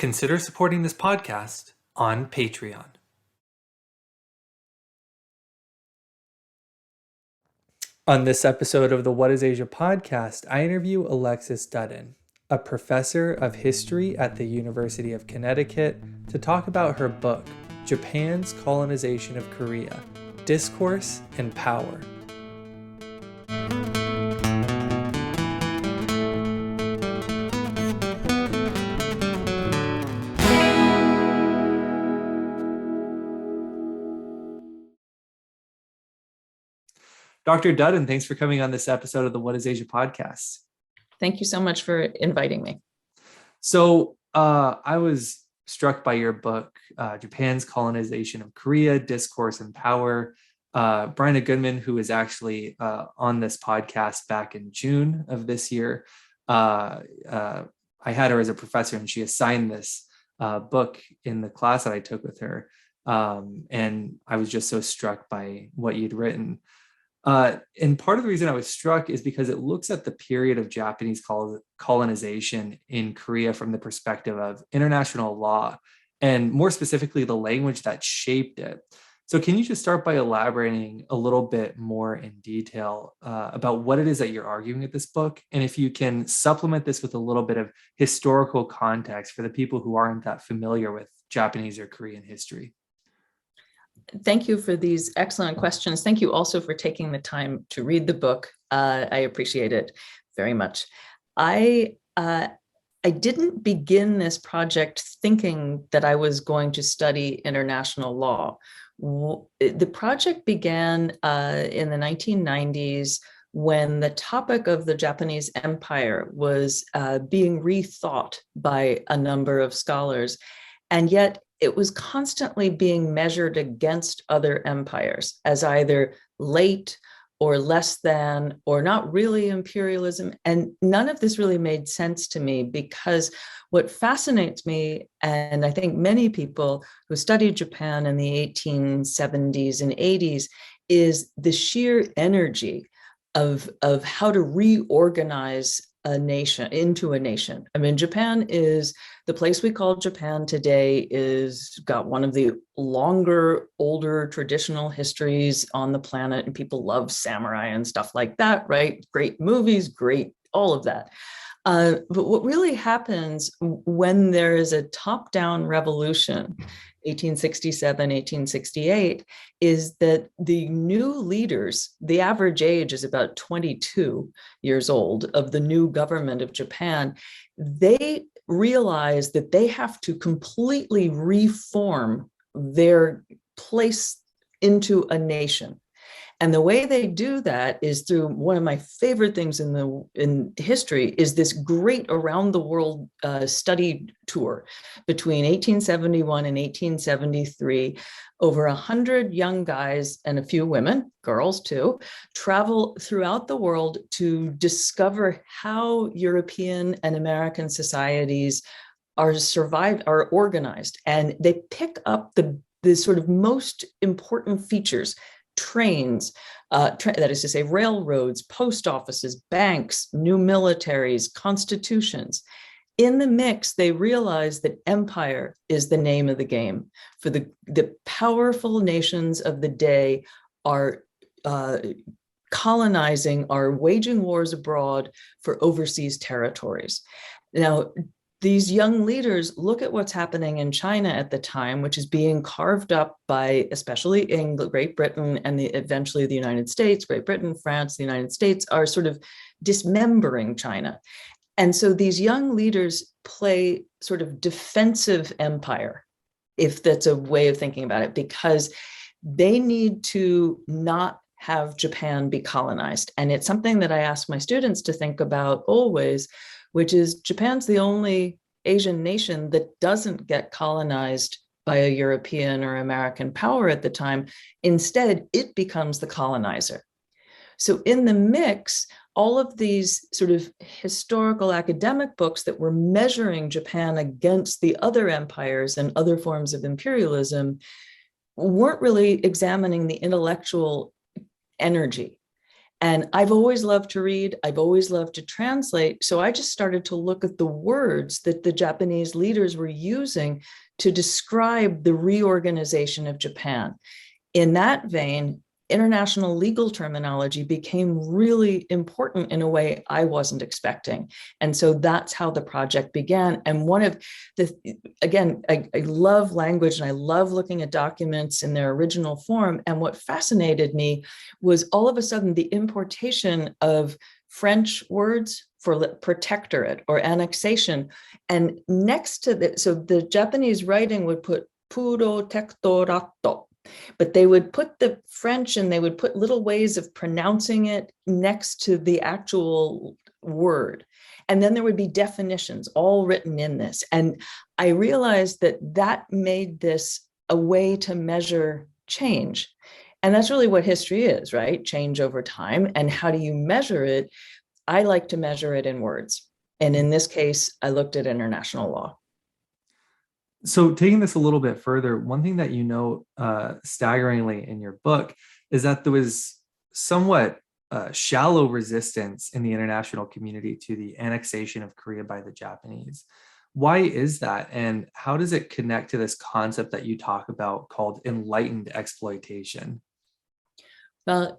Consider supporting this podcast on Patreon. On this episode of the What is Asia podcast, I interview Alexis Dudden, a professor of history at the University of Connecticut, to talk about her book, Japan's Colonization of Korea, Discourse and Power. Dr. Dudden, thanks for coming on this episode of the What is Asia podcast. Thank you so much for inviting me. So I was struck by your book, Japan's Colonization of Korea, Discourse and Power. Bryna Goodman, who was actually on this podcast back in June of this year, I had her as a professor and she assigned this book in the class that I took with her. And I was just so struck by what you'd written. And part of the reason I was struck is because it looks at the period of Japanese colonization in Korea from the perspective of international law, and more specifically, the language that shaped it. So can you just start by elaborating a little bit more in detail about what it is that you're arguing at this book? And if you can supplement this with a little bit of historical context for the people who aren't that familiar with Japanese or Korean history. Thank you for these excellent questions. Thank you also for taking the time to read the book. I appreciate it very much. I didn't begin this project thinking that I was going to study international law. The project began in the 1990s when the topic of the Japanese Empire was being rethought by a number of scholars, and yet it was constantly being measured against other empires as either late or less than, or not really imperialism. And none of this really made sense to me, because what fascinates me, and I think many people who studied Japan in the 1870s and 80s, is the sheer energy of how to reorganize a nation into a nation. I mean, Japan is the place we call Japan today is got one of the longer, older traditional histories on the planet, and people love samurai and stuff like that, right? Great movies, great, all of that. But what really happens when there is a top-down revolution, 1867, 1868, is that the new leaders, the average age is about 22 years old of the new government of Japan, they realize that they have to completely reform their place into a nation. And the way they do that is through one of my favorite things in history is this great around the world study tour between 1871 and 1873. Over 100 young guys and a few women, girls too, travel throughout the world to discover how European and American societies are organized. And they pick up the sort of most important features: trains, that is to say, railroads, post offices, banks, new militaries, constitutions. In the mix, they realize that empire is the name of the game. For the powerful nations of the day are colonizing, are waging wars abroad for overseas territories. Now, these young leaders look at what's happening in China at the time, which is being carved up by especially Great Britain and eventually the United States. Great Britain, France, the United States are sort of dismembering China. And so these young leaders play sort of defensive empire, if that's a way of thinking about it, because they need to not have Japan be colonized. And it's something that I ask my students to think about always, which is Japan's the only Asian nation that doesn't get colonized by a European or American power at the time. Instead, it becomes the colonizer. So in the mix, all of these sort of historical academic books that were measuring Japan against the other empires and other forms of imperialism weren't really examining the intellectual energy. And I've always loved to read, I've always loved to translate. So I just started to look at the words that the Japanese leaders were using to describe the reorganization of Japan. In that vein, international legal terminology became really important in a way I wasn't expecting. And so that's how the project began. And one of the, again, I love language and I love looking at documents in their original form. And what fascinated me was all of a sudden the importation of French words for protectorate or annexation. And next to that, so the Japanese writing would put protectorato, but they would put the French and they would put little ways of pronouncing it next to the actual word. And then there would be definitions all written in this. And I realized that that made this a way to measure change. And that's really what history is, right? Change over time. And how do you measure it? I like to measure it in words. And in this case, I looked at international law. So taking this a little bit further, one thing that you note staggeringly in your book is that there was somewhat shallow resistance in the international community to the annexation of Korea by the Japanese. Why is that? And how does it connect to this concept that you talk about called enlightened exploitation? Well,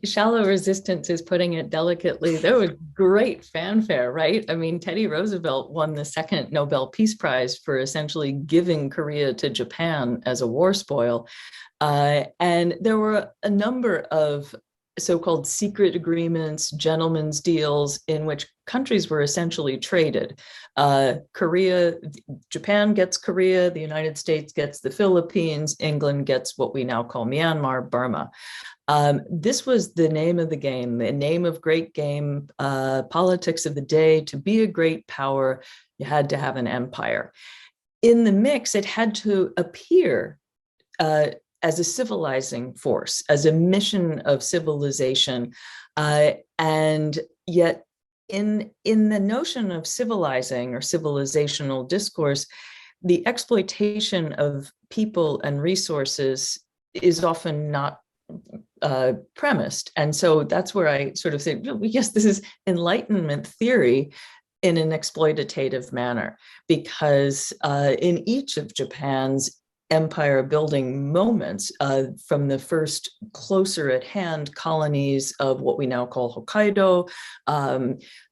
shallow resistance is putting it delicately. There was great fanfare, right? I mean, Teddy Roosevelt won the second Nobel Peace Prize for essentially giving Korea to Japan as a war spoil. And there were a number of so-called secret agreements, gentlemen's deals, in which countries were essentially traded. Korea, Japan gets Korea, the United States gets the Philippines, England gets what we now call Myanmar, Burma. This was the name of the game, the name of great game, politics of the day. To be a great power, you had to have an empire. In the mix, it had to appear as a civilizing force, as a mission of civilization. And yet in the notion of civilizing or civilizational discourse, the exploitation of people and resources is often not premised. And so that's where I sort of say, yes, this is Enlightenment theory in an exploitative manner, because in each of Japan's empire building moments, from the first closer at hand colonies of what we now call Hokkaido,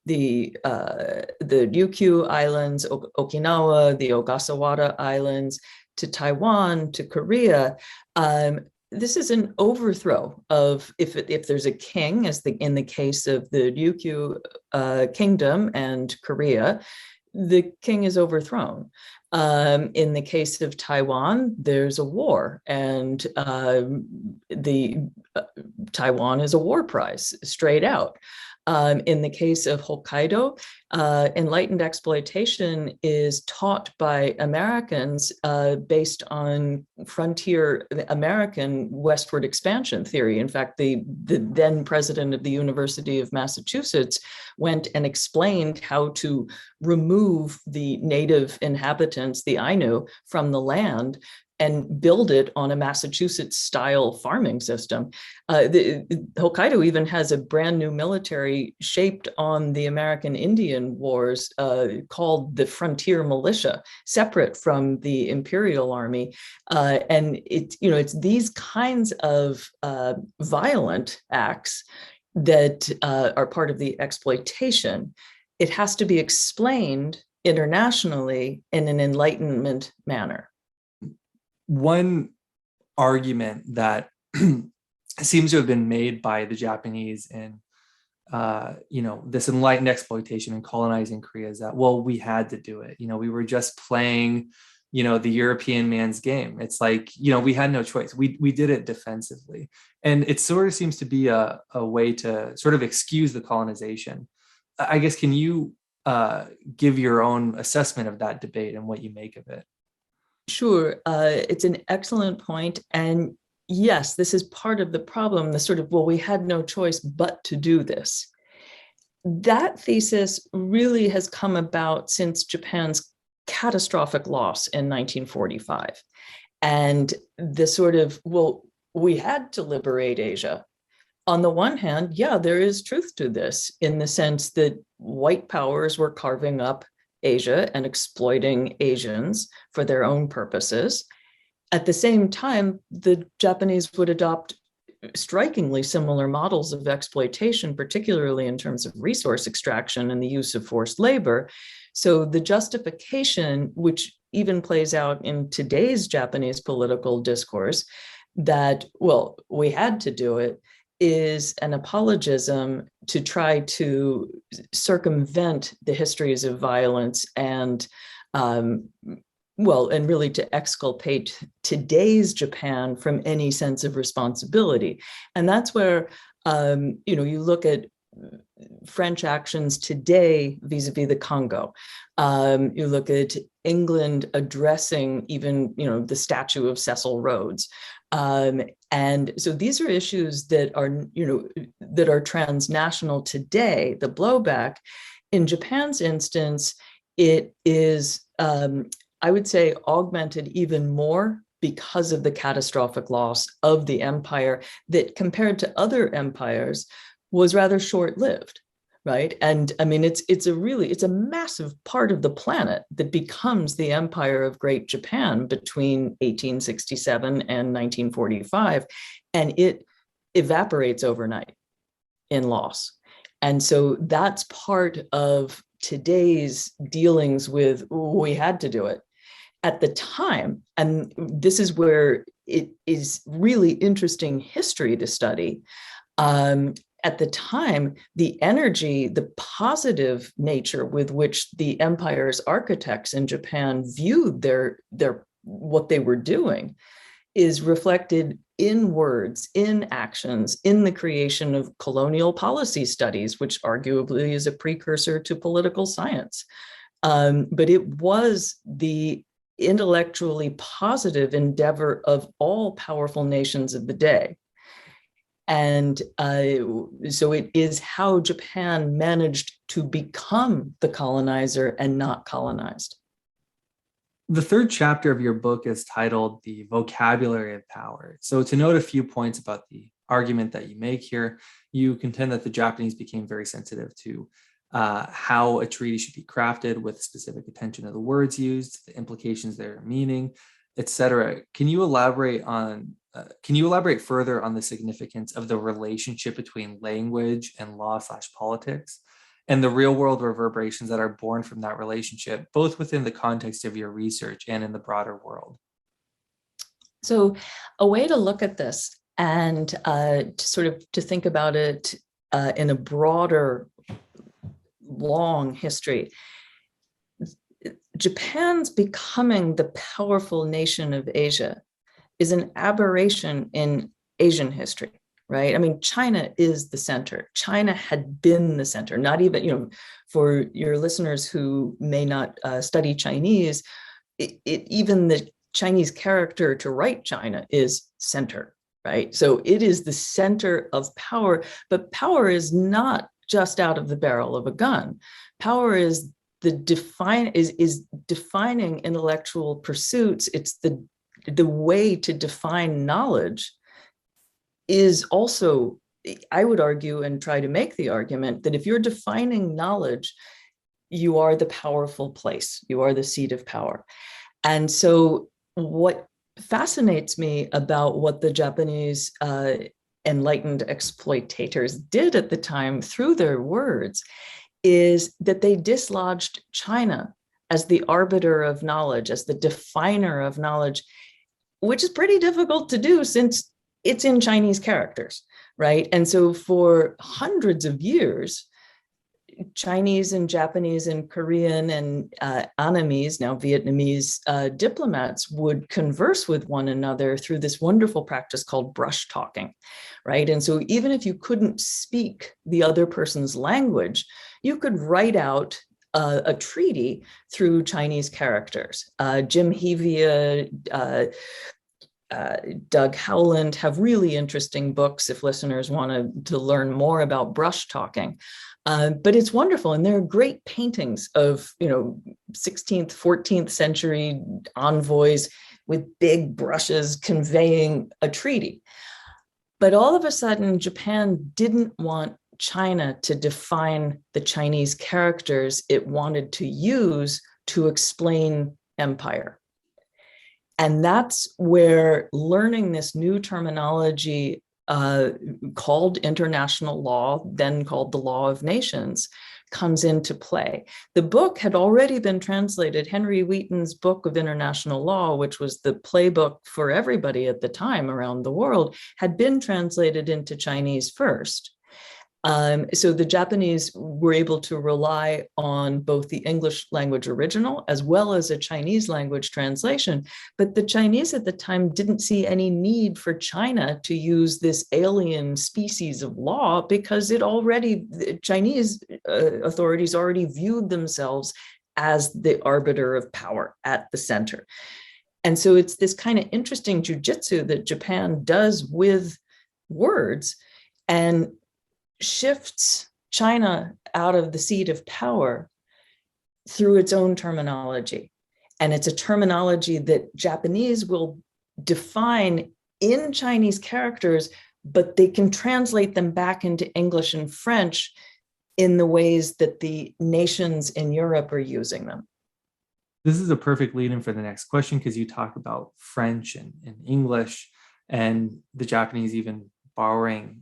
the Ryukyu Islands, Okinawa, the Ogasawara Islands, to Taiwan, to Korea, this is an overthrow of, if there's a king, as in the case of the Ryukyu kingdom and Korea, the king is overthrown. In the case of Taiwan, there's a war, and Taiwan is a war prize, straight out. In the case of Hokkaido, enlightened exploitation is taught by Americans based on frontier American westward expansion theory. In fact, the then president of the University of Massachusetts went and explained how to remove the native inhabitants, the Ainu, from the land and build it on a Massachusetts-style farming system. Hokkaido even has a brand new military shaped on the American Indian Wars called the Frontier Militia, separate from the Imperial Army. And it's these kinds of violent acts that are part of the exploitation. It has to be explained internationally in an Enlightenment manner. One argument that seems to have been made by the Japanese in this enlightened exploitation and colonizing Korea is that, well, we had to do it. We were just playing, the European man's game. It's like, we had no choice. We did it defensively. And it sort of seems to be a way to sort of excuse the colonization. I guess, can you give your own assessment of that debate and what you make of it? Sure. It's an excellent point. And yes, this is part of the problem, the sort of, well, we had no choice but to do this. That thesis really has come about since Japan's catastrophic loss in 1945. And the sort of, well, we had to liberate Asia. on the one hand, yeah, there is truth to this in the sense that white powers were carving up Asia and exploiting Asians for their own purposes. At the same time, the Japanese would adopt strikingly similar models of exploitation, particularly in terms of resource extraction and the use of forced labor. So the justification, which even plays out in today's Japanese political discourse, that, well, we had to do it, is an apologism to try to circumvent the histories of violence and and really to exculpate today's Japan from any sense of responsibility. And that's where, you look at French actions today vis-a-vis the Congo. You look at England addressing even, the statue of Cecil Rhodes. And so these are issues that are transnational today. The blowback in Japan's instance, it is, I would say, augmented even more because of the catastrophic loss of the empire that, compared to other empires, was rather short-lived, right? And I mean, it's a massive part of the planet that becomes the Empire of Great Japan between 1867 and 1945, and it evaporates overnight in loss. And so that's part of today's dealings with, we had to do it. At the time, and this is where it is really interesting history to study, at the time, the energy, the positive nature with which the empire's architects in Japan viewed their what they were doing is reflected in words, in actions, in the creation of colonial policy studies, which arguably is a precursor to political science. But it was the intellectually positive endeavor of all powerful nations of the day. And so it is how Japan managed to become the colonizer and not colonized. The third chapter of your book is titled The Vocabulary of Power. So to note a few points about the argument that you make here, you contend that the Japanese became very sensitive to how a treaty should be crafted with specific attention to the words used, the implications, their meaning, etc. Can you elaborate further on the significance of the relationship between language and law/politics and the real world reverberations that are born from that relationship, both within the context of your research and in the broader world? So a way to look at this and to think about it in a broader, long history, Japan's becoming the powerful nation of Asia is an aberration in Asian history, right? I mean, China is the center. China had been the center, not even, for your listeners who may not study Chinese, even the Chinese character to write China is center, right? So it is the center of power, but power is not just out of the barrel of a gun. Power is defining intellectual pursuits. It's the way to define knowledge is also, I would argue and try to make the argument that if you're defining knowledge, you are the powerful place, you are the seat of power. And so what fascinates me about what the Japanese enlightened exploitators did at the time through their words is that they dislodged China as the arbiter of knowledge, as the definer of knowledge, which is pretty difficult to do since it's in Chinese characters, right? And so for hundreds of years, Chinese and Japanese and Korean and Annamese, now Vietnamese diplomats would converse with one another through this wonderful practice called brush talking, right? And so even if you couldn't speak the other person's language, you could write out a treaty through Chinese characters. Jim Hevia, Doug Howland have really interesting books if listeners want to learn more about brush talking. But it's wonderful. And there are great paintings of, 16th, 14th century envoys with big brushes conveying a treaty. But all of a sudden, Japan didn't want China to define the Chinese characters it wanted to use to explain empire. And that's where learning this new terminology called international law, then called the law of nations, comes into play. The book had already been translated. Henry Wheaton's book of international law, which was the playbook for everybody at the time around the world, had been translated into Chinese first. So the Japanese were able to rely on both the English language original as well as a Chinese language translation. But the Chinese at the time didn't see any need for China to use this alien species of law because the Chinese authorities already viewed themselves as the arbiter of power at the center. And so it's this kind of interesting jujitsu that Japan does with words and shifts China out of the seat of power through its own terminology. And it's a terminology that Japanese will define in Chinese characters, but they can translate them back into English and French in the ways that the nations in Europe are using them. This is a perfect lead-in for the next question, because you talk about French and English, and the Japanese even borrowing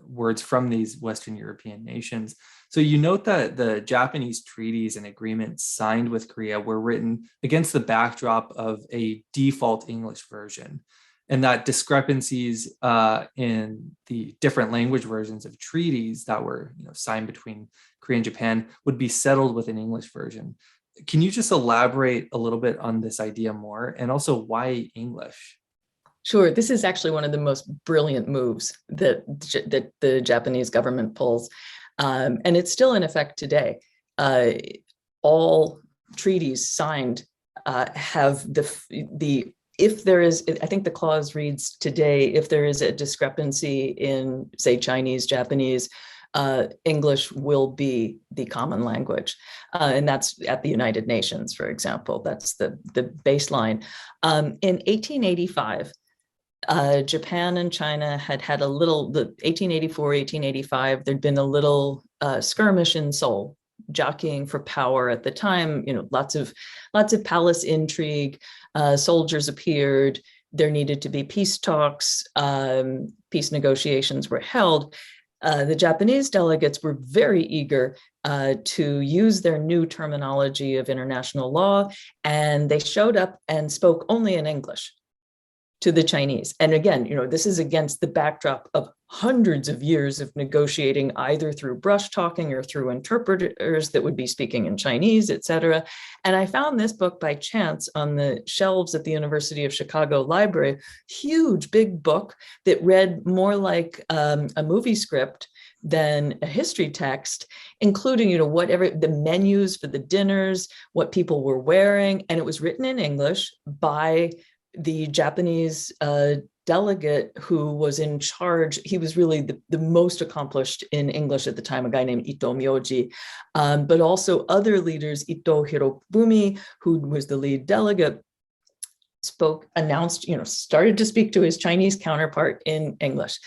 words from these Western European nations. So you note that the Japanese treaties and agreements signed with Korea were written against the backdrop of a default English version, and that discrepancies in the different language versions of treaties that were signed between Korea and Japan would be settled with an English version. Can you just elaborate a little bit on this idea more, and also why English? Sure. This is actually one of the most brilliant moves that the Japanese government pulls. And it's still in effect today. All treaties signed have if there is, I think the clause reads today, if there is a discrepancy in, say, Chinese, Japanese, English will be the common language. And that's at the United Nations, for example. That's the baseline. In 1885, Japan and China had a little, the 1884, 1885, there'd been a little skirmish in Seoul, jockeying for power at the time, lots of palace intrigue, soldiers appeared, there needed to be peace talks, peace negotiations were held. The Japanese delegates were very eager to use their new terminology of international law, and they showed up and spoke only in English to the Chinese. And again, this is against the backdrop of hundreds of years of negotiating either through brush talking or through interpreters that would be speaking in Chinese, et cetera. And I found this book by chance on the shelves at the University of Chicago Library, huge, big book that read more like a movie script than a history text, including, whatever the menus for the dinners, what people were wearing. And it was written in English by the Japanese delegate who was in charge. He was really the most accomplished in English at the time, a guy named Ito Myoji, but also other leaders, Ito Hirobumi, who was the lead delegate, started to speak to his Chinese counterpart in English.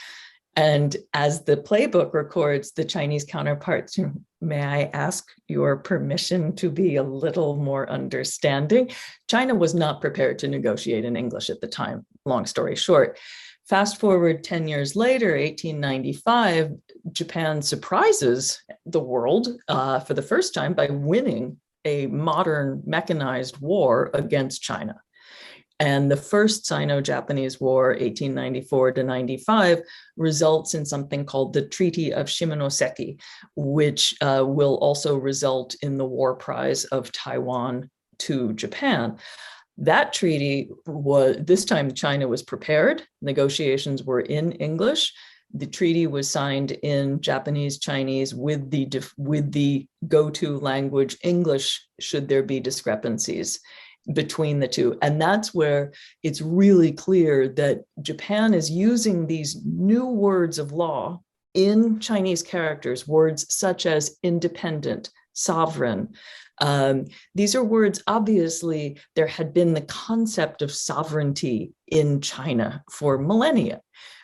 And as the playbook records, the Chinese counterparts, may I ask your permission to be a little more understanding? China was not prepared to negotiate in English at the time, long story short. Fast forward 10 years later, 1895, Japan surprises the world for the first time by winning a modern mechanized war against China. And the first Sino-Japanese War, 1894 to 95, results in something called the Treaty of Shimonoseki, which will also result in the war prize of Taiwan to Japan. That treaty this time China was prepared. Negotiations were in English. The treaty was signed in Japanese, Chinese with the go-to language English, should there be discrepancies between the two. And that's where it's really clear that Japan is using these new words of law in Chinese characters, words such as independent, sovereign. These are words, obviously, there had been the concept of sovereignty in China for millennia,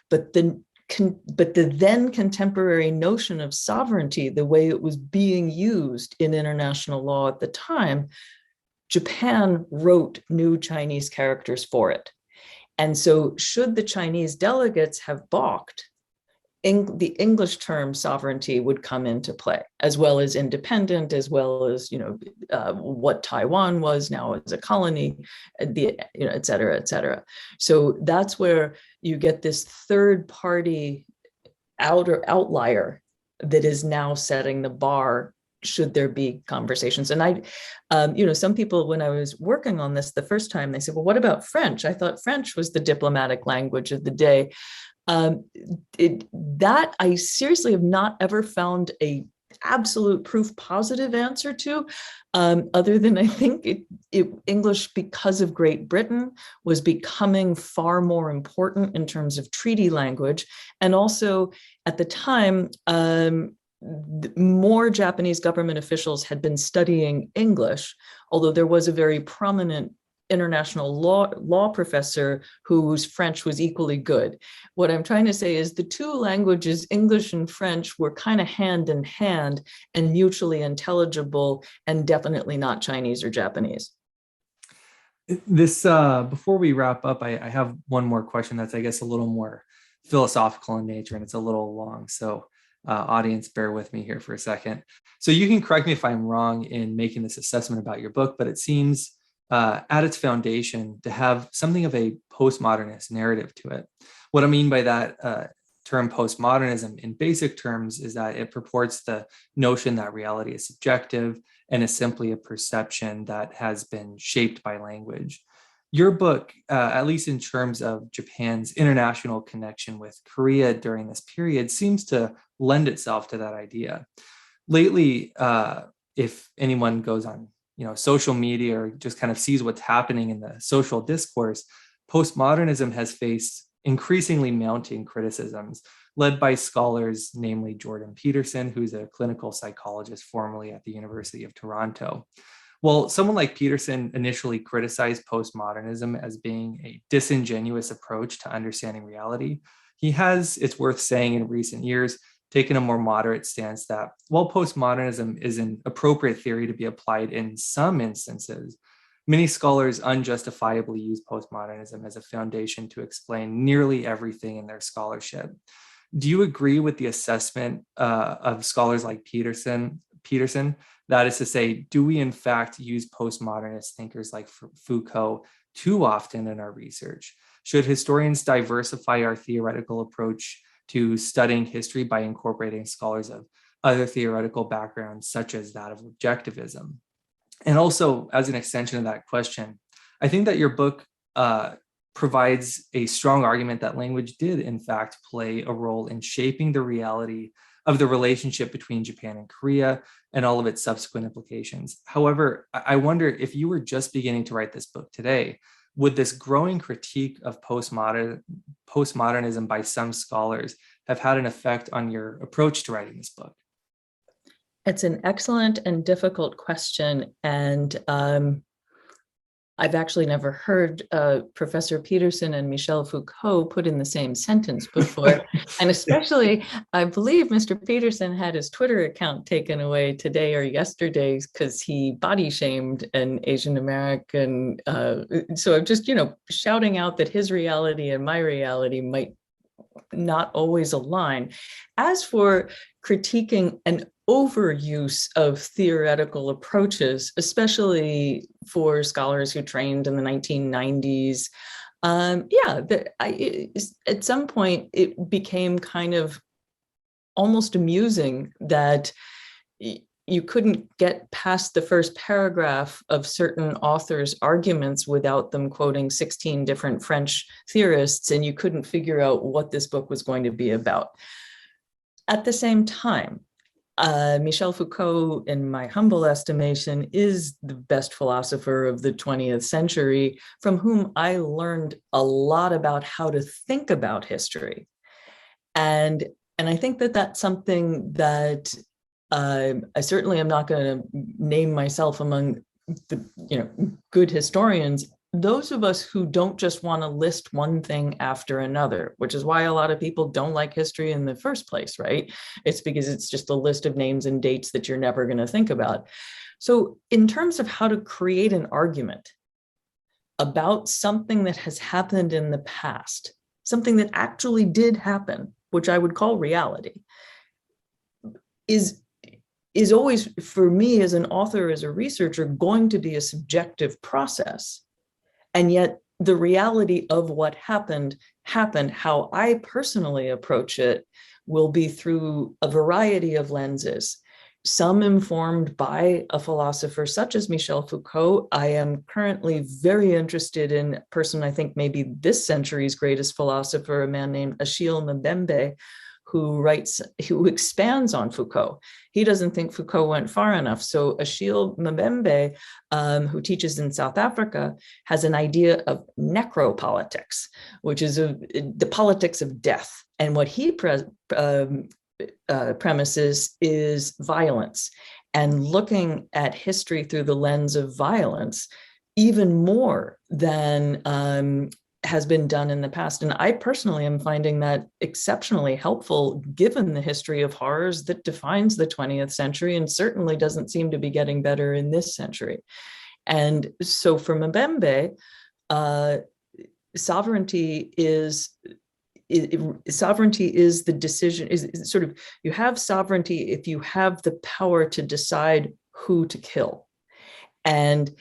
but the but the then contemporary notion of sovereignty, the way it was being used in international law at the time, Japan wrote new Chinese characters for it. And so should the Chinese delegates have balked, the English term sovereignty would come into play, as well as independent, as well as, what Taiwan was now as a colony, et cetera, et cetera. So that's where you get this third party outlier that is now setting the bar should there be conversations. And some people, when I was working on this the first time, they said, well, what about French? I thought French was the diplomatic language of the day. That I seriously have not ever found a absolute proof positive answer to, other than I think English, because of Great Britain, was becoming far more important in terms of treaty language. And also at the time, more Japanese government officials had been studying English, although there was a very prominent international law professor whose French was equally good. What I'm trying to say is the two languages, English and French, were kind of hand in hand and mutually intelligible, and definitely not Chinese or Japanese. This, before we wrap up, I have one more question that's, I guess, a little more philosophical in nature, and it's a little long. So audience, bear with me here for a second. So you can correct me if I'm wrong in making this assessment about your book, but it seems at its foundation to have something of a postmodernist narrative to it. What I mean by that term postmodernism in basic terms is that it purports the notion that reality is subjective and is simply a perception that has been shaped by language. Your book, at least in terms of Japan's international connection with Korea during this period, seems to lend itself to that idea. Lately, if anyone goes on social media or just kind of sees what's happening in the social discourse, postmodernism has faced increasingly mounting criticisms led by scholars, namely Jordan Peterson, who's a clinical psychologist formerly at the University of Toronto. Well, someone like Peterson initially criticized postmodernism as being a disingenuous approach to understanding reality. He has, it's worth saying, in recent years, taken a more moderate stance that while postmodernism is an appropriate theory to be applied in some instances, many scholars unjustifiably use postmodernism as a foundation to explain nearly everything in their scholarship. Do you agree with the assessment of scholars like Peterson? That is to say, do we in fact use postmodernist thinkers like Foucault too often in our research? Should historians diversify our theoretical approach to studying history by incorporating scholars of other theoretical backgrounds, such as that of objectivism? And also, as an extension of that question, I think that your book provides a strong argument that language did, in fact, play a role in shaping the reality of the relationship between Japan and Korea and all of its subsequent implications. However, I wonder if you were just beginning to write this book today, would this growing critique of postmodernism by some scholars have had an effect on your approach to writing this book? It's an excellent and difficult question. And I've actually never heard Professor Peterson and Michel Foucault put in the same sentence before. And especially, I believe Mr. Peterson had his Twitter account taken away today or yesterday because he body shamed an Asian American. So I'm just, shouting out that his reality and my reality might not always align. As for critiquing an overuse of theoretical approaches, especially for scholars who trained in the 1990s, at some point it became kind of almost amusing that you couldn't get past the first paragraph of certain authors' arguments without them quoting 16 different French theorists, and you couldn't figure out what this book was going to be about. At the same time, Michel Foucault, in my humble estimation, is the best philosopher of the 20th century, from whom I learned a lot about how to think about history. And I think that that's something that I certainly am not going to name myself among the good historians, those of us who don't just want to list one thing after another, which is why a lot of people don't like history in the first place, right? It's because it's just a list of names and dates that you're never going to think about. So in terms of how to create an argument about something that has happened in the past, something that actually did happen, which I would call reality, is always, for me as an author, as a researcher, going to be a subjective process. And yet the reality of what happened, how I personally approach it will be through a variety of lenses, some informed by a philosopher such as Michel Foucault. I am currently very interested in a person, I think maybe this century's greatest philosopher, a man named Achille Mbembe, who expands on Foucault. He doesn't think Foucault went far enough. So Achille Mbembe, who teaches in South Africa, has an idea of necropolitics, which is the politics of death. And what he premises is violence, and looking at history through the lens of violence even more than has been done in the past. And I personally am finding that exceptionally helpful, given the history of horrors that defines the 20th century and certainly doesn't seem to be getting better in this century. And so for Mbembe, sovereignty is the decision, is sort of, you have sovereignty if you have the power to decide who to kill. And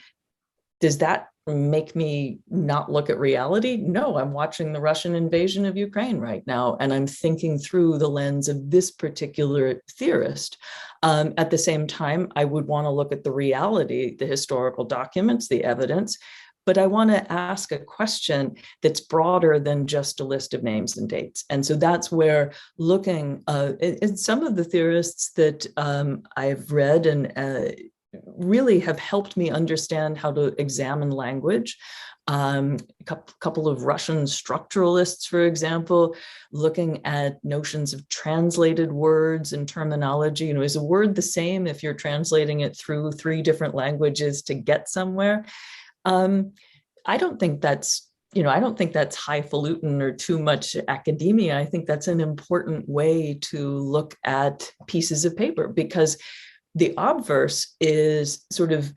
does that make me not look at reality? No, I'm watching the Russian invasion of Ukraine right now, and I'm thinking through the lens of this particular theorist. At the same time, I would want to look at the reality, the historical documents, the evidence, but I want to ask a question that's broader than just a list of names and dates. And so that's where looking at some of the theorists that I've read and really have helped me understand how to examine language. A couple of Russian structuralists, for example, looking at notions of translated words and terminology. Is a word the same if you're translating it through 3 different languages to get somewhere? I don't think that's highfalutin or too much academia. I think that's an important way to look at pieces of paper, because the obverse is sort of,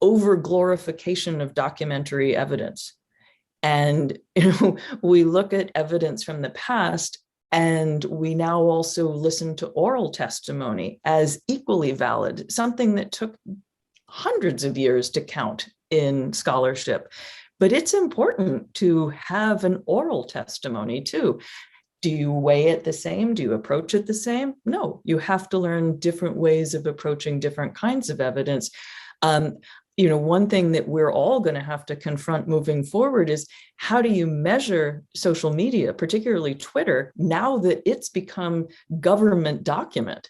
over glorification of documentary evidence. And, we look at evidence from the past, and we now also listen to oral testimony as equally valid, something that took hundreds of years to count in scholarship. But it's important to have an oral testimony too. Do you weigh it the same? Do you approach it the same? No, you have to learn different ways of approaching different kinds of evidence. One thing that we're all going to have to confront moving forward is, how do you measure social media, particularly Twitter, now that it's become government document?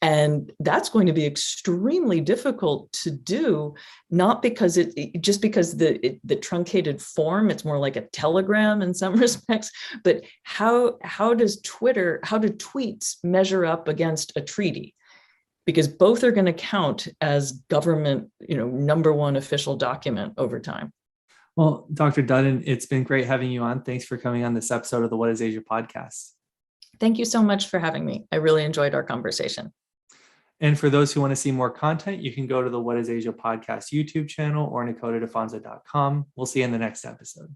And that's going to be extremely difficult to do, not because because the truncated form, it's more like a telegram in some respects, but how do tweets measure up against a treaty? Because both are going to count as government, #1 official document over time. Well, Dr. Dudden, it's been great having you on. Thanks for coming on this episode of the What is Asia podcast. Thank you so much for having me. I really enjoyed our conversation. And for those who want to see more content, you can go to the What is Asia podcast YouTube channel or NakotaDefonso.com. We'll see you in the next episode.